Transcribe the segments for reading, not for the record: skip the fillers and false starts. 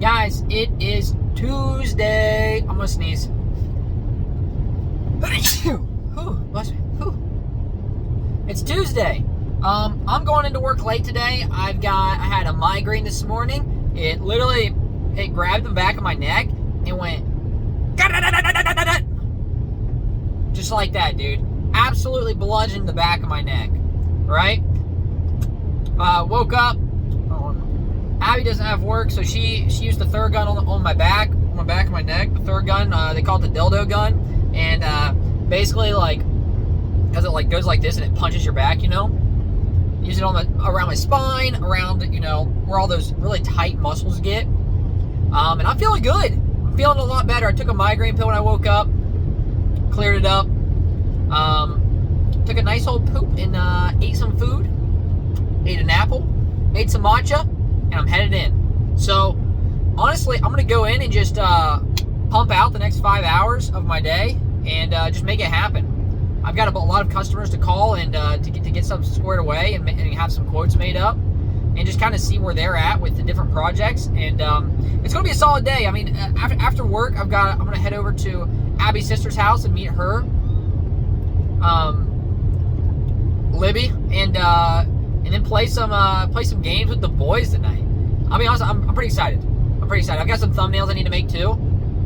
Guys, it is Tuesday. I'm gonna sneeze. It's Tuesday. I'm going into work late today. I had a migraine this morning. It grabbed the back of my neck and went just like that, dude. Absolutely bludgeoned the back of my neck. Right? Woke up. Abby doesn't have work, so she used the third gun on my back of my neck. The third gun, they call it the dildo gun, and basically because it goes like this and it punches your back, Use it around my spine, around where all those really tight muscles get. And I'm feeling good. I'm feeling a lot better. I took a migraine pill when I woke up, cleared it up. Took a nice old poop and ate some food, ate an apple, made some matcha. And I'm headed in. So, honestly, I'm going to go in and just pump out the next 5 hours of my day and just make it happen. I've got a lot of customers to call and to get something squared away and have some quotes made up and just kind of see where they're at with the different projects. And it's going to be a solid day. I mean, after work, I'm going to head over to Abby's sister's house and meet her, Libby, and then play some games with the boys tonight. I'll be honest, I'm pretty excited. I've got some thumbnails I need to make too.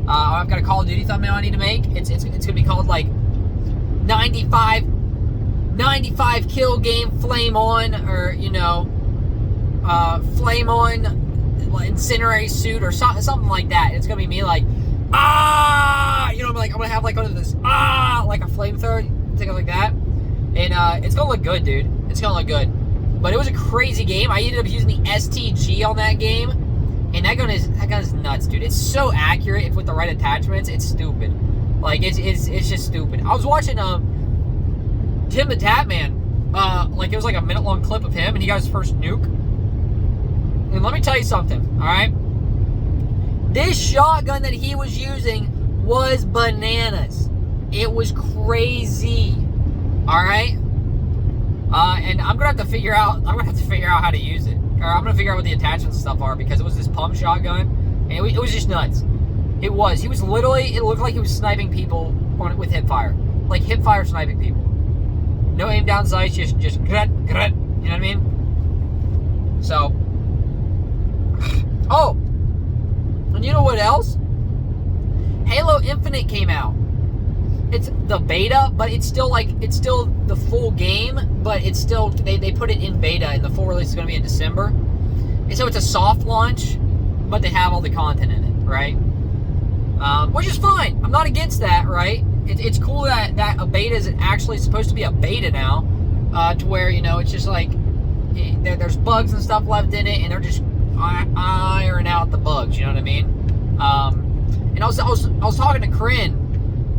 I've got a Call of Duty thumbnail I need to make. It's gonna be called 95 kill game flame on, or flame on incendiary suit or something like that. It's gonna be me I'm gonna have one of this like a flamethrower, things like that. And it's gonna look good, dude. It's gonna look good. But it was a crazy game. I ended up using the STG on that game, and that gun is nuts, dude. It's so accurate with the right attachments. It's stupid. It's just stupid. I was watching Tim the Tatman. It was a minute-long clip of him, and he got his first nuke. And let me tell you something, all right? This shotgun that he was using was bananas. It was crazy. All right? And I'm gonna have to figure out how to use it. Or I'm gonna figure out what the attachments and stuff are, because it was this pump shotgun, and it was just nuts. It was literally, it looked like he was sniping people with hip fire, hip fire sniping people. No aim down sights, just gret, you know what I mean? So, oh, and you know what else? Halo Infinite came out. It's the beta, but it's still the full game, but it's still, they put it in beta, and the full release is going to be in December. And so it's a soft launch, but they have all the content in it, right? Which is fine. I'm not against that, right? It's cool that a beta is actually supposed to be a beta now, to where, it's just there's bugs and stuff left in it, and they're just ironing out the bugs, you know what I mean? And I was talking to Corinne,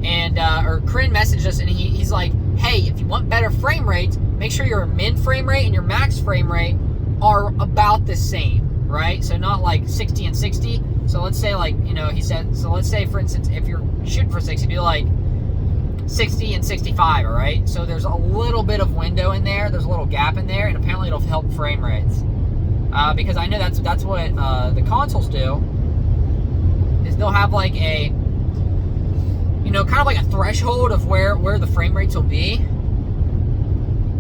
and or Corinne messaged us, and he's like, hey, if you want better frame rates, make sure your min frame rate and your max frame rate are about the same, right? So not 60 and 60. So let's say he said, so let's say, for instance, if you're shooting for 60, do 60 and 65, all right? So there's a little bit of window in there, there's a little gap in there, and apparently it'll help frame rates. Because I know that's what the consoles do, is they'll have a kind of a threshold of where the frame rates will be,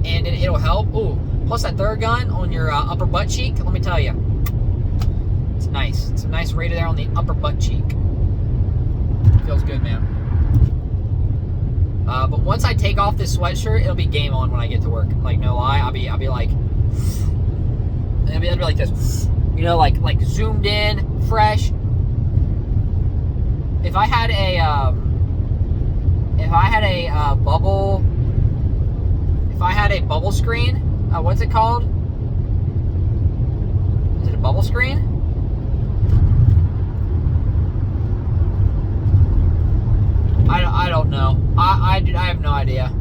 and it'll help. Ooh, plus that third gun on your upper butt cheek, let me tell you, it's nice. It's a nice rate there on the upper butt cheek. Feels good, man. But once I take off this sweatshirt, it'll be game on when I get to work. No lie, I'll be like this, like zoomed in, fresh. If I had a bubble screen, what's it called? Is it a bubble screen? I don't know. I have no idea.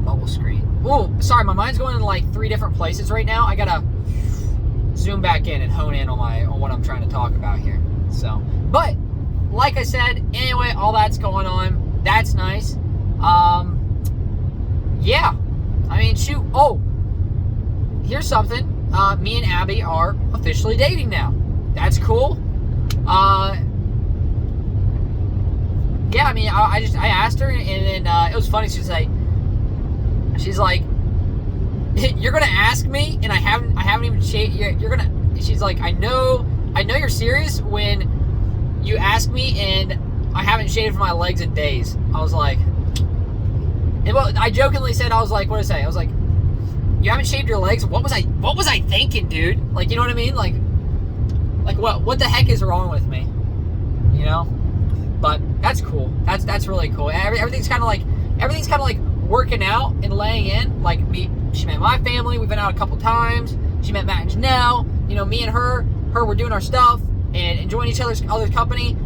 Bubble screen. Oh, sorry, my mind's going in 3 different places right now. I gotta zoom back in and hone in on what I'm trying to talk about here. So, but like I said, anyway, all that's going on. That's nice. Yeah. I mean, shoot. Oh, here's something. me and Abby are officially dating now. That's cool. Yeah, I mean, I asked her, and then it was funny. She's like, you're gonna ask me, and I haven't even shaved. You're gonna. She's like, I know you're serious when you ask me, and I haven't shaved my legs in days. I was like, and well, I jokingly said, I was like, what did I say? I was like, you haven't shaved your legs? What was I thinking, dude? Like, you know what I mean? Like what the heck is wrong with me? You know? But that's cool. That's really cool. Everything's kind of like working out and laying in. Like she met my family. We've been out a couple times. She met Matt and Janelle. You know, me and her were doing our stuff and enjoying each other's company.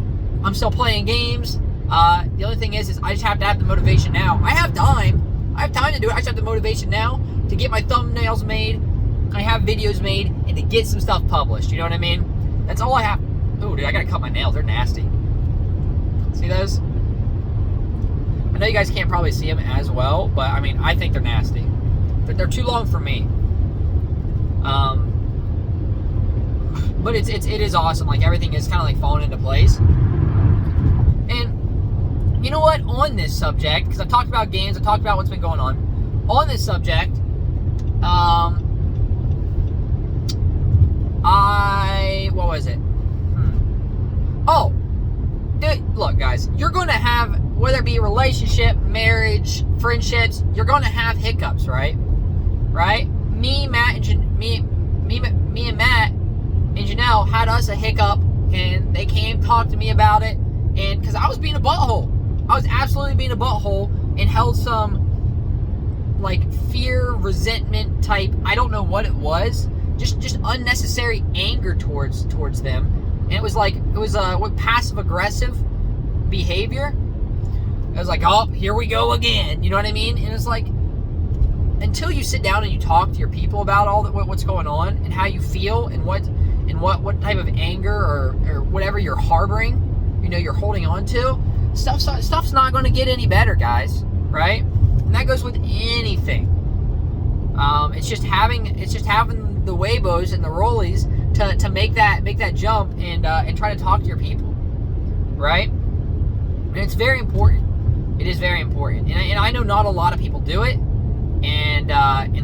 I'm still playing games. The only thing is I just have to have the motivation now. I have time to do it. I just have the motivation now to get my thumbnails made. I have videos made and to get some stuff published. You know what I mean? That's all I have. Oh, dude, I gotta cut my nails. They're nasty. See those? I know you guys can't probably see them as well, but I mean, I think they're nasty. They're too long for me. But it is awesome. Like, everything is kind of like falling into place. And you know what? On this subject, because I've talked about games, I've talked about what's been going on. On this subject, what was it? Oh, dude, look, guys, you're going to have, whether it be a relationship, marriage, friendships, you're going to have hiccups, right? Right? Me and Matt and Janelle had us a hiccup, and they came talk to me about it, and because I was being a butthole. I was absolutely being a butthole and held some like fear, resentment type, I don't know what it was, just unnecessary anger towards them. And it was what passive aggressive behavior. It was like, oh, here we go again. You know what I mean? And it's like, until you sit down and you talk to your people about all what's going on and how you feel and what type of anger or whatever you're harboring, you know, you're holding on to, stuff's not going to get any better, guys, right? And that goes with anything. It's just having the Weibos and the rollies to make that jump and try to talk to your people, right? And it's very important. It is very important, and I know not a lot of people do it, and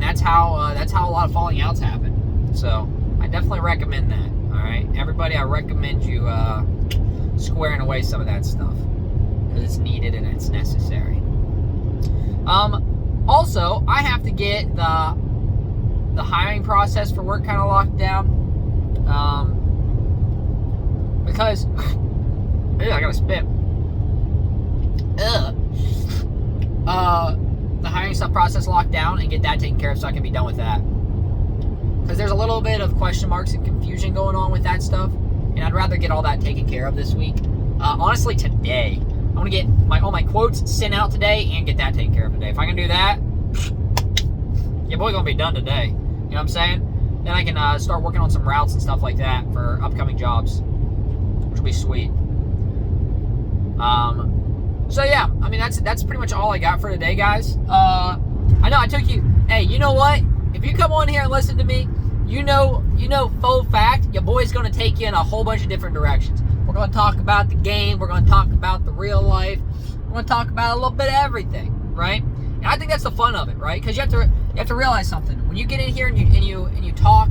that's how a lot of falling outs happen. So I definitely recommend that. All right, everybody, I recommend you squaring away some of that stuff because it's needed and it's necessary. Also, I have to get the hiring process for work kind of locked down. Because I gotta spit. The hiring stuff process locked down and get that taken care of so I can be done with that. Because there's a little bit of question marks and confusion going on with that stuff, and I'd rather get all that taken care of this week. Honestly, today. I want to get all my quotes sent out today and get that taken care of today. If I can do that, your boy gonna be done today. You know what I'm saying? Then I can start working on some routes and stuff like that for upcoming jobs, which will be sweet. So yeah, I mean that's pretty much all I got for today, guys. I know I took you. Hey, you know what? If you come on here and listen to me, you know, full fact, your boy's gonna take you in a whole bunch of different directions. We're gonna talk about the game. We're gonna talk about the real life. We're gonna talk about a little bit of everything, right? And I think that's the fun of it, right? Because you have to realize something when you get in here and you talk.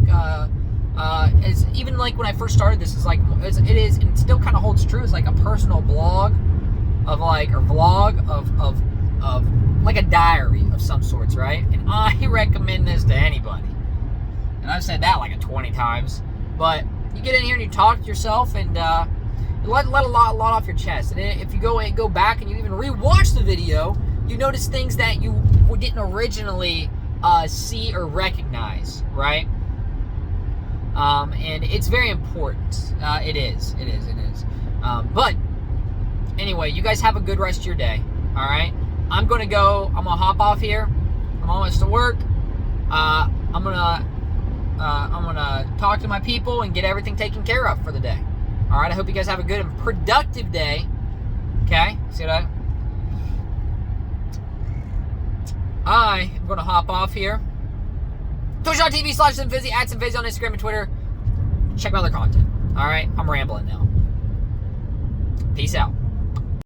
It's even like when I first started this, it is, and it still kind of holds true. It's like a personal blog of vlog of like a diary of some sorts, right? And I recommend this to anybody. And I've said that like 20 times, but you get in here and you talk to yourself and let a lot off your chest. And if you go back and you even rewatch the video, you notice things that you didn't originally see or recognize, right? And it's very important. It is. But anyway, you guys have a good rest of your day. All right. I'm gonna hop off here. I'm almost to work. I'm gonna talk to my people and get everything taken care of for the day. All right. I hope you guys have a good and productive day. Okay. See what I am gonna hop off here. Twitch.tv/SinFizzy, @SinFizzy on Instagram and Twitter. Check my other content. Alright? I'm rambling now. Peace out.